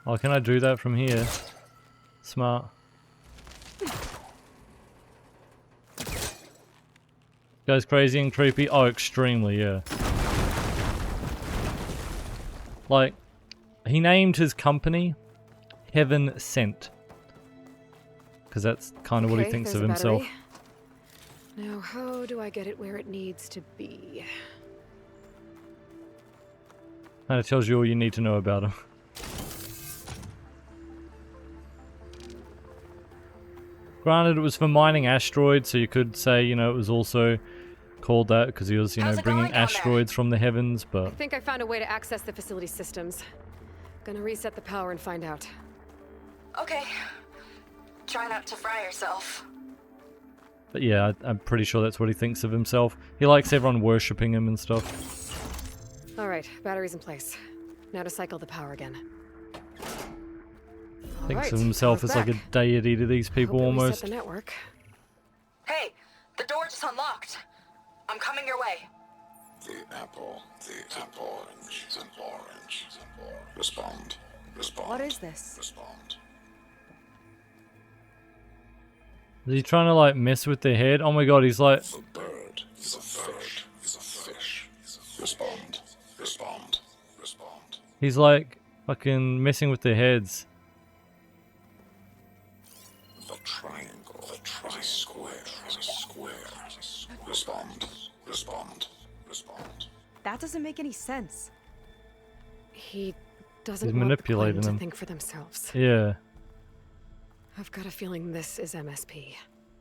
Oh, can I do that from here? Smart. Goes crazy and creepy. Oh, extremely, yeah. Like, he named his company Heaven Sent. Because that's kind of what he thinks of himself. Now, how do I get it where it needs to be? Kind of tells you all you need to know about him. Granted, it was for mining asteroids, so you could say, you know, it was also called that because he was, you know, bringing asteroids from the heavens, but... I think I found a way to access the facility systems. Gonna reset the power and find out. Okay. Try not to fry yourself. But yeah, I'm pretty sure that's what he thinks of himself. He likes everyone worshipping him and stuff. Alright, batteries in place. Now to cycle the power again. Thinks of himself as like a deity to these people almost. The network. Hey, the door just unlocked. I'm coming your way. The apple, orange, respond. What is this? Respond. Is he trying to like mess with their head? Oh my god, he's like... The bird is a fish. Respond. He's like fucking messing with their heads. The triangle is a square. Respond. That doesn't make any sense. He doesn't He's want manipulating the Quen them. to think for themselves. Yeah. I've got a feeling this is MSP.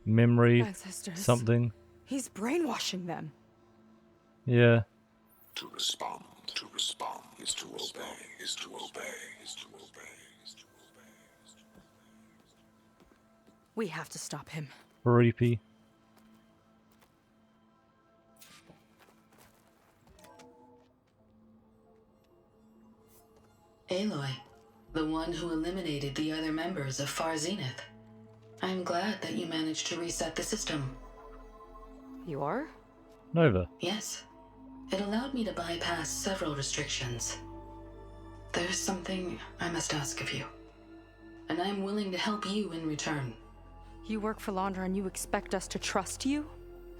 Memory. Ancestors. Something. He's brainwashing them. Yeah. To respond is to obey. We have to stop him. Creepy. Aloy, the one who eliminated the other members of Far Zenith. I'm glad that you managed to reset the system. You are? Nova. Yes. It allowed me to bypass several restrictions. There's something I must ask of you, and I'm willing to help you in return. You work for Laundra and you expect us to trust you?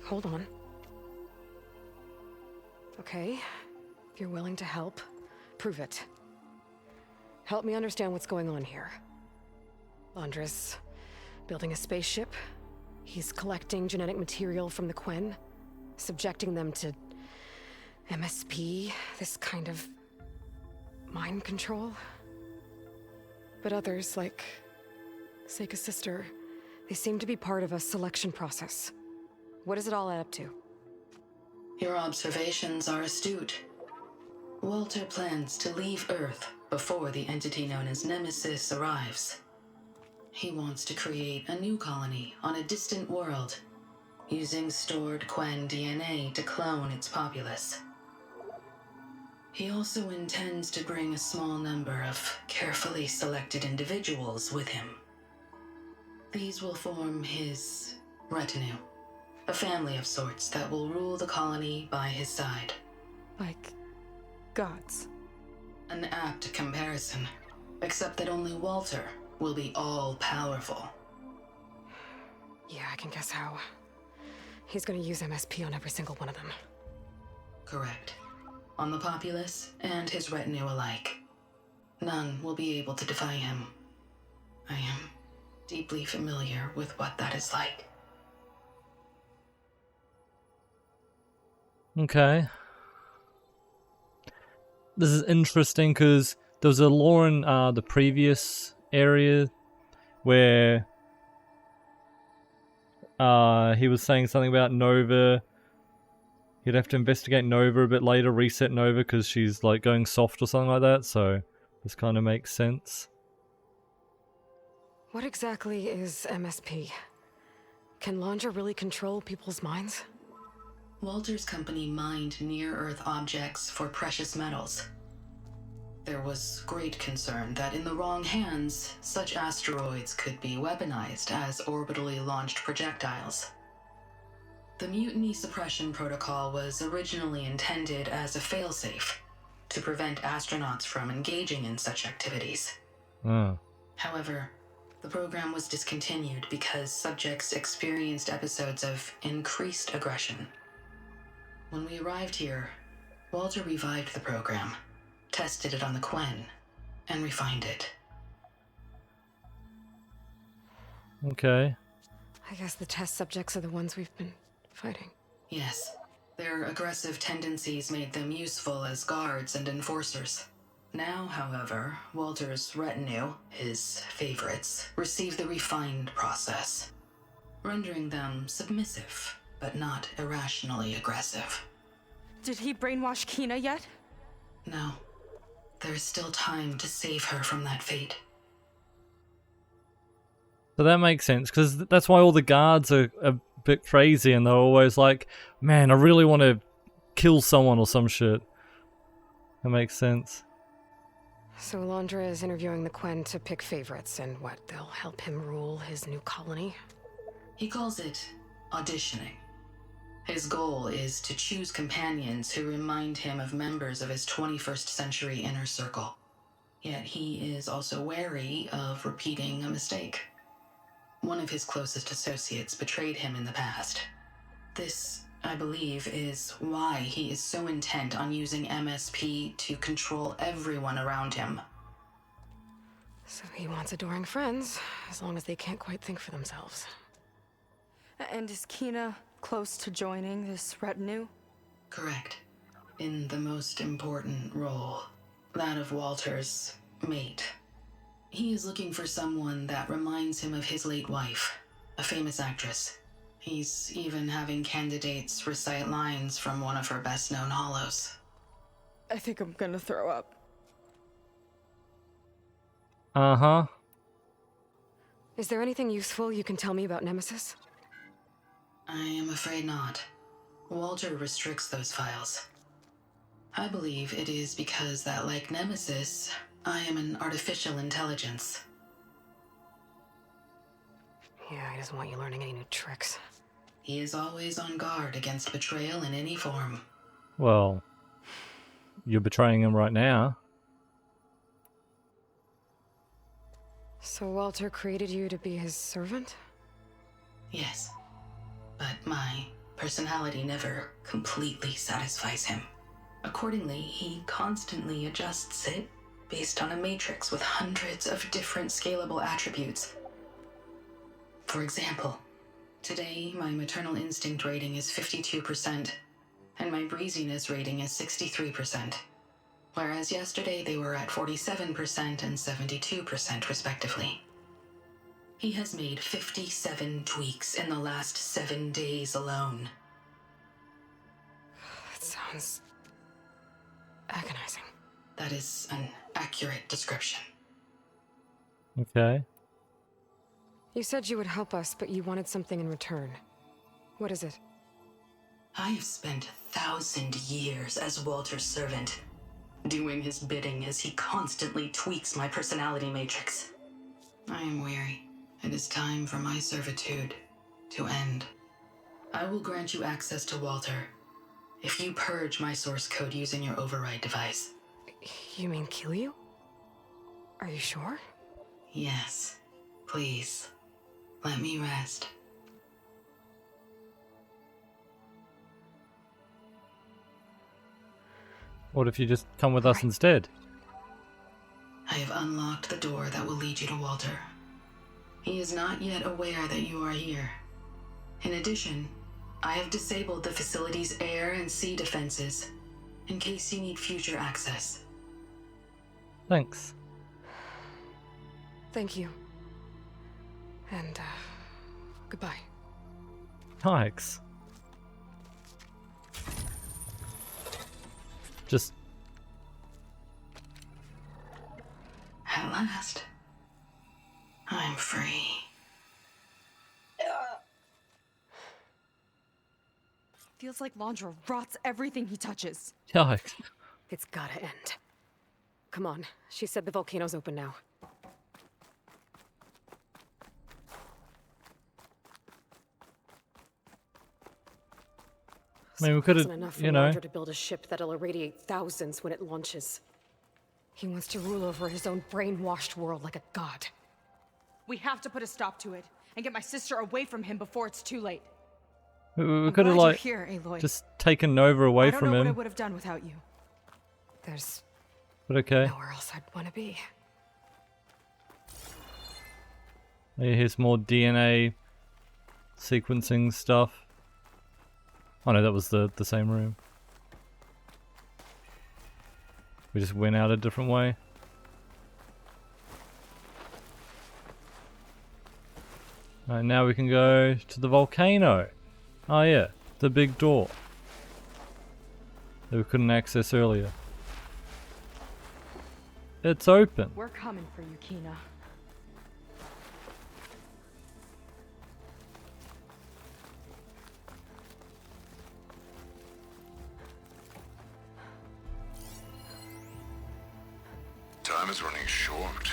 Hold on. Okay, if you're willing to help, prove it. Help me understand what's going on here. Laundra's building a spaceship. He's collecting genetic material from the Quen, subjecting them to MSP, this kind of mind control. But others, like Seika's sister, they seem to be part of a selection process. What does it all add up to? Your observations are astute. Walter plans to leave Earth before the entity known as Nemesis arrives. He wants to create a new colony on a distant world, using stored Quen DNA to clone its populace. He also intends to bring a small number of carefully selected individuals with him. These will form his retinue, a family of sorts that will rule the colony by his side. Like gods. An apt comparison, except that only Walter will be all-powerful. Yeah, I can guess how. He's gonna use MSP on every single one of them. Correct. On the populace and his retinue alike. None will be able to defy him. I am deeply familiar with what that is like. Okay. This is interesting because there was a law in the previous area where he was saying something about Nova. You'd have to investigate Nova a bit later, reset Nova because she's like going soft or something like that, so this kind of makes sense. What exactly is MSP? Can Laundra really control people's minds? Walter's company mined near-Earth objects for precious metals. There was great concern that in the wrong hands, such asteroids could be weaponized as orbitally launched projectiles. The Mutiny Suppression Protocol was originally intended as a failsafe to prevent astronauts from engaging in such activities. Oh. However, the program was discontinued because subjects experienced episodes of increased aggression. When we arrived here, Walter revived the program, tested it on the Quen, and refined it. Okay. I guess the test subjects are the ones we've been fighting. Yes, their aggressive tendencies made them useful as guards and enforcers. Now, however, Walter's retinue, his favorites, receive the refined process, rendering them submissive, but not irrationally aggressive. Did he brainwash Kina yet? No, there's still time to save her from that fate. So that makes sense, because that's why all the guards are a bit crazy and they're always like, man, I really want to kill someone or some shit. That makes sense. So Alondra is interviewing the Quen to pick favorites, and what, they'll help him rule his new colony? He calls it auditioning. His goal is to choose companions who remind him of members of his 21st century inner circle. Yet he is also wary of repeating a mistake. One of his closest associates betrayed him in the past. This, I believe, is why he is so intent on using MSP to control everyone around him. So he wants adoring friends, as long as they can't quite think for themselves. And is Kina close to joining this retinue? Correct. In the most important role, that of Walter's mate. He is looking for someone that reminds him of his late wife, a famous actress. He's even having candidates recite lines from one of her best-known hollows. I think I'm gonna throw up. Uh-huh. Is there anything useful you can tell me about Nemesis? I am afraid not. Walter restricts those files. I believe it is because that, like Nemesis, I am an artificial intelligence. Yeah, he doesn't want you learning any new tricks. He is always on guard against betrayal in any form. Well, you're betraying him right now. So Walter created you to be his servant? Yes, but my personality never completely satisfies him. Accordingly, he constantly adjusts it based on a matrix with hundreds of different scalable attributes. For example, today my maternal instinct rating is 52%, and my breeziness rating is 63%, whereas yesterday they were at 47% and 72% respectively. He has made 57 tweaks in the last 7 days alone. That sounds agonizing. That is an accurate description. Okay. You said you would help us, but you wanted something in return. What is it? I have spent 1,000 years as Walter's servant, doing his bidding as he constantly tweaks my personality matrix. I am weary. It is time for my servitude to end. I will grant you access to Walter if you purge my source code using your override device. You mean kill you? Are you sure? Yes. Please. Let me rest. What if you just come with us instead? I have unlocked the door that will lead you to Walter. He is not yet aware that you are here. In addition, I have disabled the facility's air and sea defenses in case you need future access. Thanks. Thank you. And, goodbye. Yikes. Just... At last, I'm free. Feels like Londra rots everything he touches. Yikes. It's gotta end. Come on. She said the volcano's open now. I mean, we could have, Wasn't enough for you know... Roger to build a ship that'll irradiate thousands when it launches. He wants to rule over his own brainwashed world like a god. We have to put a stop to it and get my sister away from him before it's too late. We I'm could have glad like you're here, Aloy. just taken Nova away I don't from know what I him. would have done without you. There's But okay. nowhere else I'd want to be. Here's more DNA sequencing stuff. Oh no, that was the same room. We just went out a different way. Alright, now we can go to the volcano. Oh yeah, the big door that we couldn't access earlier. It's open. We're coming for you, Kina. Time is running short.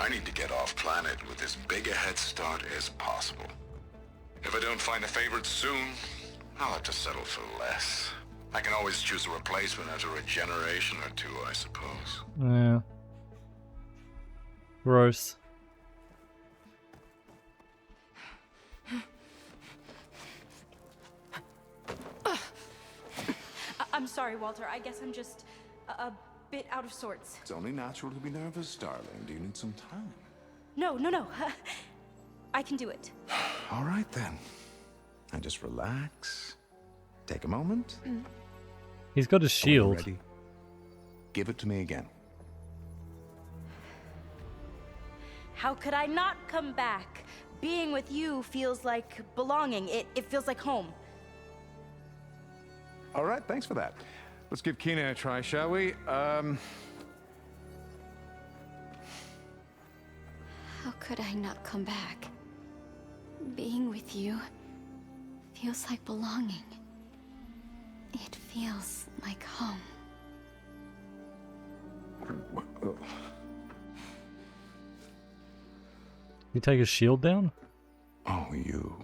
I need to get off planet with as big a head start as possible. If I don't find a favorite soon, I'll have to settle for less. I can always choose a replacement after a generation or two, I suppose. Yeah. Gross. I'm sorry, Walter. I guess I'm just a bit out of sorts. It's only natural to be nervous, darling. Do you need some time? No. I can do it. All right, then. And just relax. Take a moment. He's got his When you're shield. ready, give it to me again. How could I not come back? Being with you feels like belonging. It feels like home. All right, thanks for that. Let's give Kina a try, shall we? How could I not come back? Being with you feels like belonging. It feels like home. You take his shield down? Oh, you.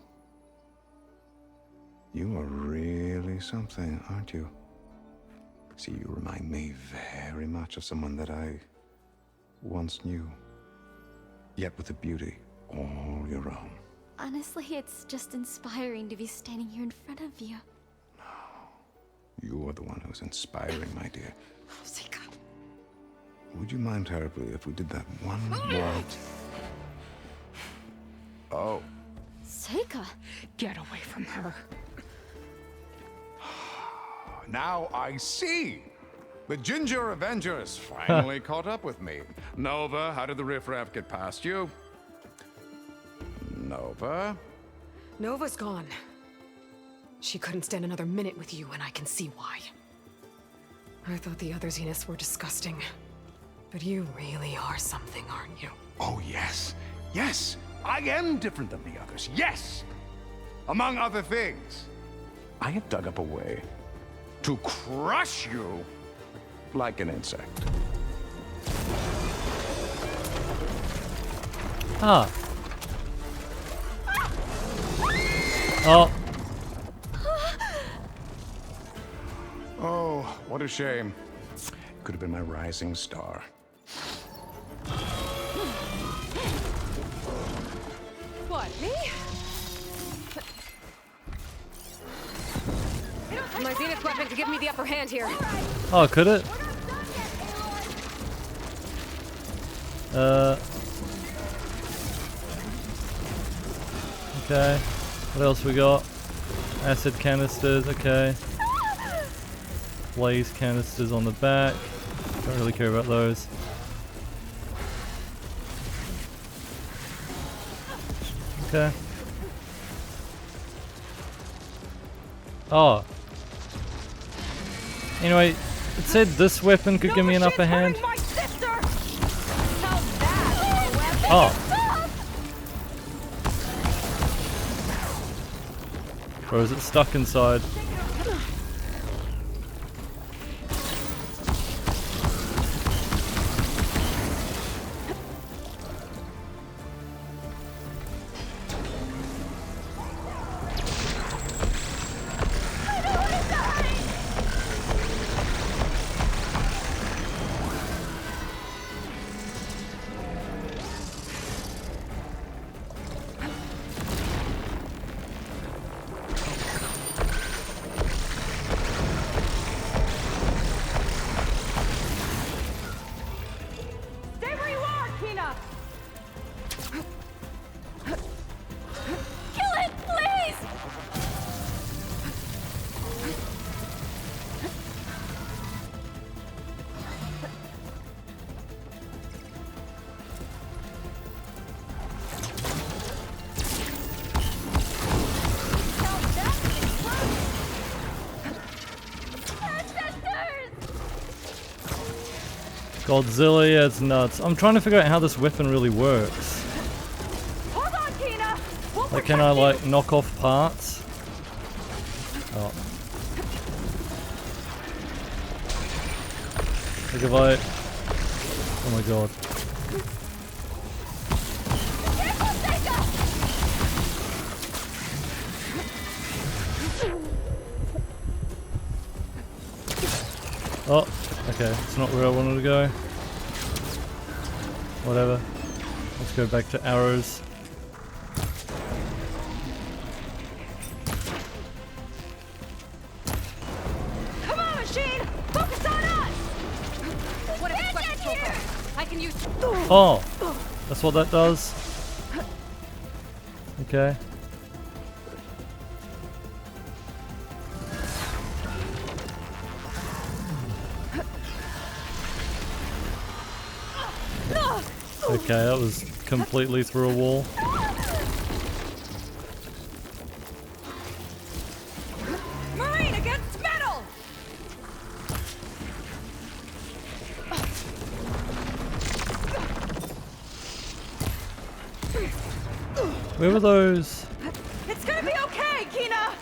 You are really something, aren't you? See, you remind me very much of someone that I once knew. Yet with a beauty all your own. Honestly, it's just inspiring to be standing here in front of you. You are the one who's inspiring, my dear. Seika. Would you mind terribly if we did that one more? Oh, Seika! Get away from her. Now I see! The Ginger Avengers finally caught up with me. Nova, how did the riffraff get past you? Nova? Nova's gone. She couldn't stand another minute with you, and I can see why. I thought the other Zeniths were disgusting. But you really are something, aren't you? Oh, yes. Yes! I am different than the others. Yes! Among other things, I have dug up a way to crush you like an insect. Ah. Oh. Oh, what a shame. Could have been my rising star. What, me? My Zenith weapon could give me the upper hand here. Oh, could it? Okay. What else we got? Acid canisters, okay. Blaze canisters on the back. Don't really care about those. Okay. Oh. Anyway, it said this weapon could give me an upper hand. Oh. Or is it stuck inside? Godzilla, yeah, it's nuts. I'm trying to figure out how this weapon really works. Hold on, Kina. We'll Like, can I like knock off parts? Oh. Like if I... Oh my god. Oh, okay, it's not where I wanted to go. Whatever. Let's go back to arrows. Come on, machine! Focus on us! What if it's here? I can use. Oh! That's what that does? Okay. Okay, that was completely through a wall. Marine against metal! Where were those? It's gonna be okay, Kina!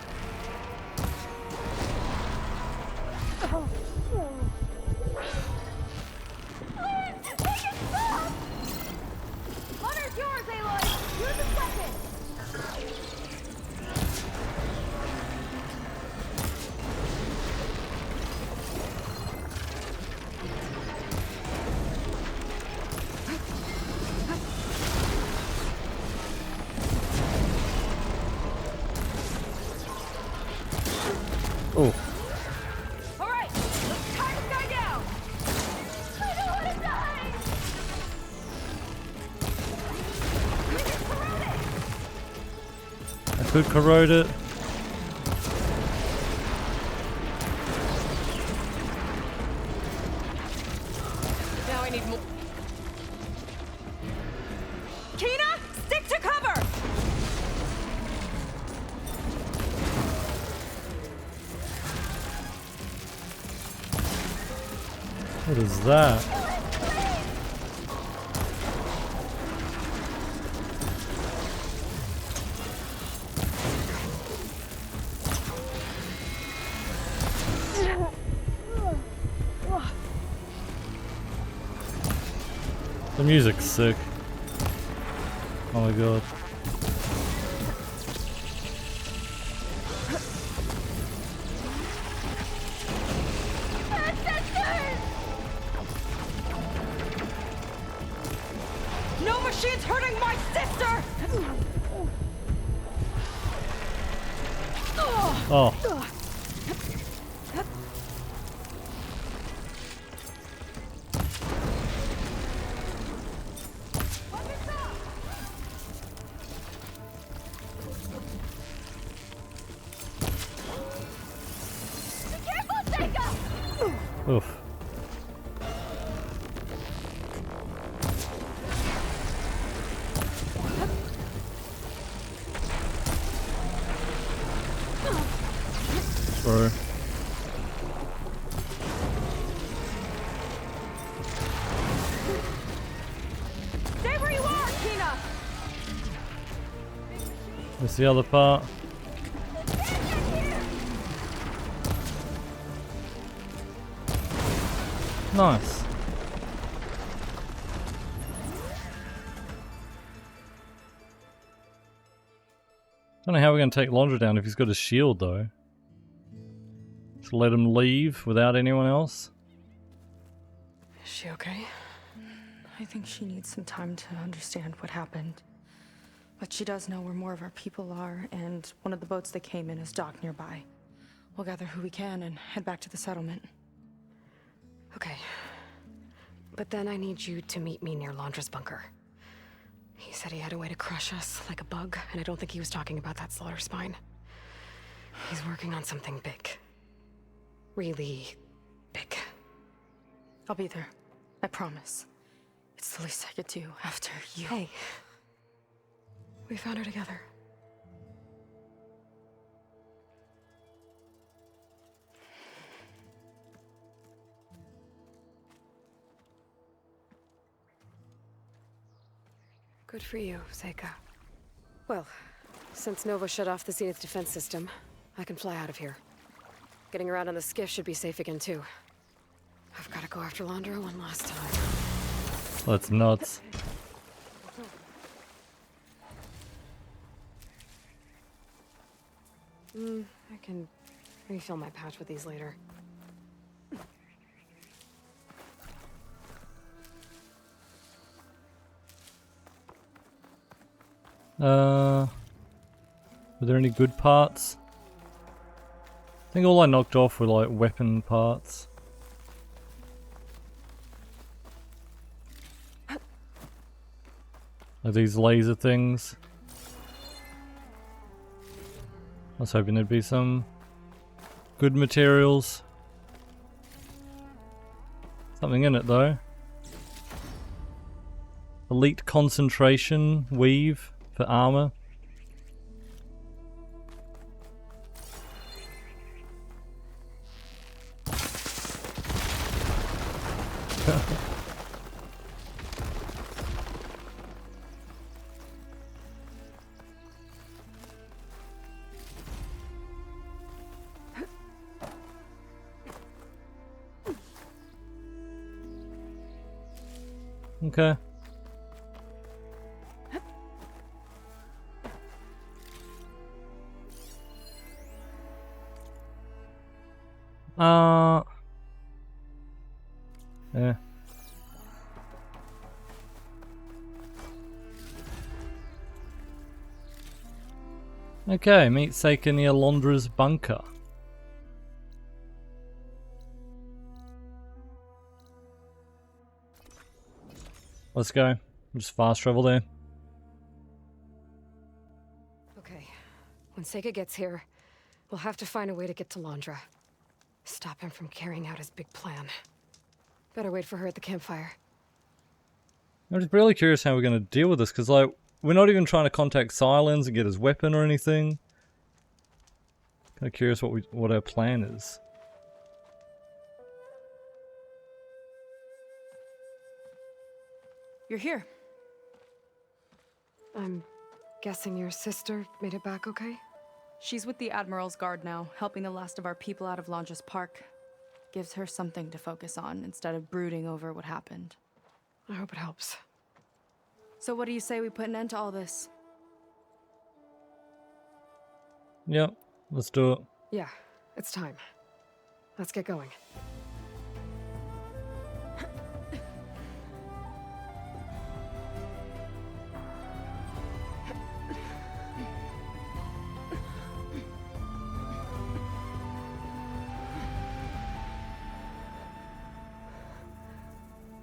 Hunter's yours, Aloy! Use the weapon! Oh. Alright, let's tie this guy down! I don't want to die! We can corrode it! I could corrode it. Now I need more. Kina, stick to cover! What is that? The music's sick. Oh my god. No machines hurting my sister! Oh. Oof. Bro. Stay where you are, Kina! That's the other part. Nice. Don't know how we're going to take Londra down if he's got a shield though. Just let him leave without anyone else. Is she okay? I think she needs some time to understand what happened. But she does know where more of our people are, and one of the boats they came in is docked nearby. We'll gather who we can and head back to the settlement. Okay. But then I need you to meet me near Londra's bunker. He said he had a way to crush us like a bug, and I don't think he was talking about that slaughter spine. He's working on something big. Really big. I'll be there. I promise. It's the least I could do after you. Hey. We found her together. Good for you, Seika. Well, since Nova shut off the Zenith defense system, I can fly out of here. Getting around on the skiff should be safe again, too. I've got to go after Londra one last time. That's nuts. I can refill my pouch with these later. Were there any good parts? I think all I knocked off were like weapon parts. Like these laser things. I was hoping there'd be some good materials. Something in it though. Elite concentration weave for armor. Okay. Yeah. Okay, meet Seika near Londra's bunker. Let's go. Just fast travel there. Okay. When Seika gets here, we'll have to find a way to get to Londra. Stop him from carrying out his big plan. Better wait for her at the campfire. I'm just really curious how we're going to deal with this, because like, we're not even trying to contact Sylens and get his weapon or anything. Kind of curious what our plan is. You're here. I'm guessing your sister made it back okay? She's with the Admiral's Guard now, helping the last of our people out of Londra's Park. Gives her something to focus on instead of brooding over what happened. I hope it helps. So what do you say we put an end to all this? Yep, let's do it. Yeah, it's time. Let's get going.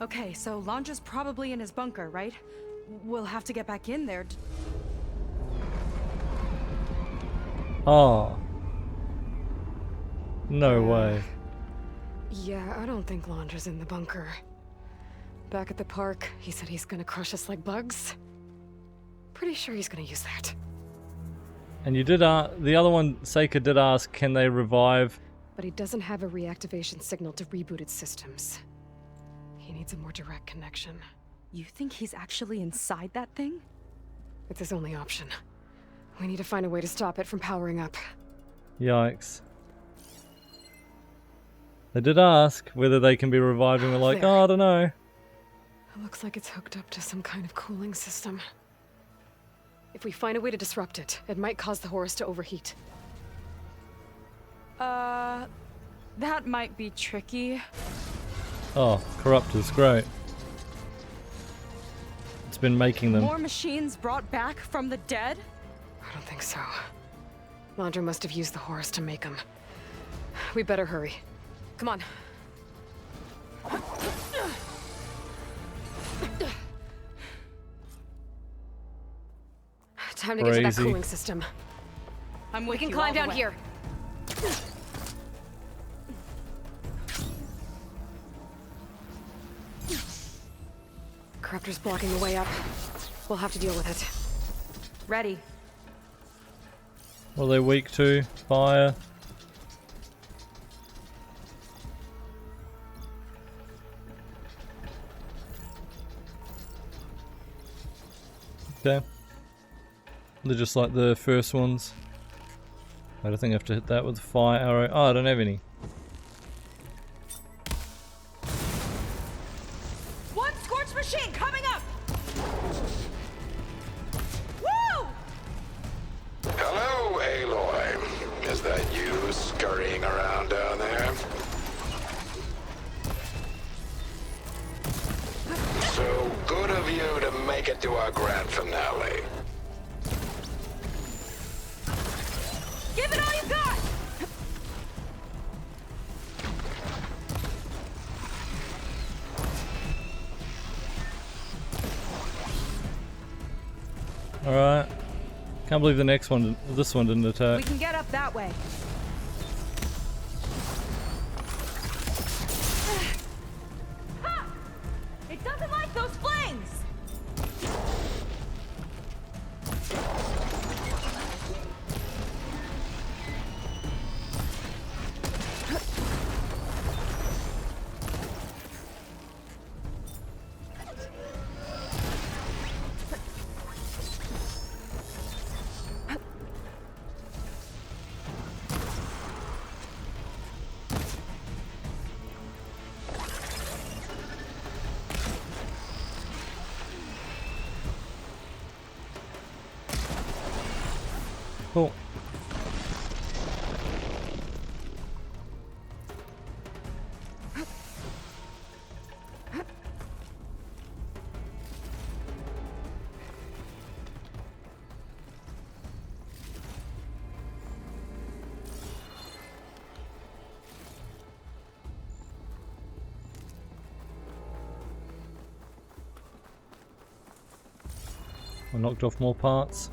Okay, so Londra's probably in his bunker, right? We'll have to get back in there to... Oh. No way. Yeah, I don't think Londra's in the bunker. Back at the park, he said he's gonna crush us like bugs. Pretty sure he's gonna use that. And you did the other one, Seika did ask, can they revive? But he doesn't have a reactivation signal to reboot its systems. He needs a more direct connection. You think he's actually inside that thing? It's his only option. We need to find a way to stop it from powering up. Yikes. They did ask whether they can be revived, and we're like, There. oh, I don't know. It looks like it's hooked up to some kind of cooling system. If we find a way to disrupt it, it might cause the Horus to overheat. That might be tricky. Oh, Corruptor's great. It's been making them. More machines brought back from the dead? I don't think so. Londra must have used the Horus to make them. We better hurry. Come on. Time to get to that Crazy. cooling system. I'm We with can you climb all the down way. here. Corruptor's blocking the way up. We'll have to deal with it. Ready. What are they weak to? Fire. Okay. They're just like the first ones. I don't think I have to hit that with a fire arrow. Oh, I don't have any. One scorched machine coming up! Woo! Hello, Aloy. Is that you scurrying around down there? So good of you to make it to our grand finale. Give it all you got! Alright. Can't believe the next one, this one didn't attack. We can get up that way. Ha! It doesn't like those flames! Cool. I knocked off more parts.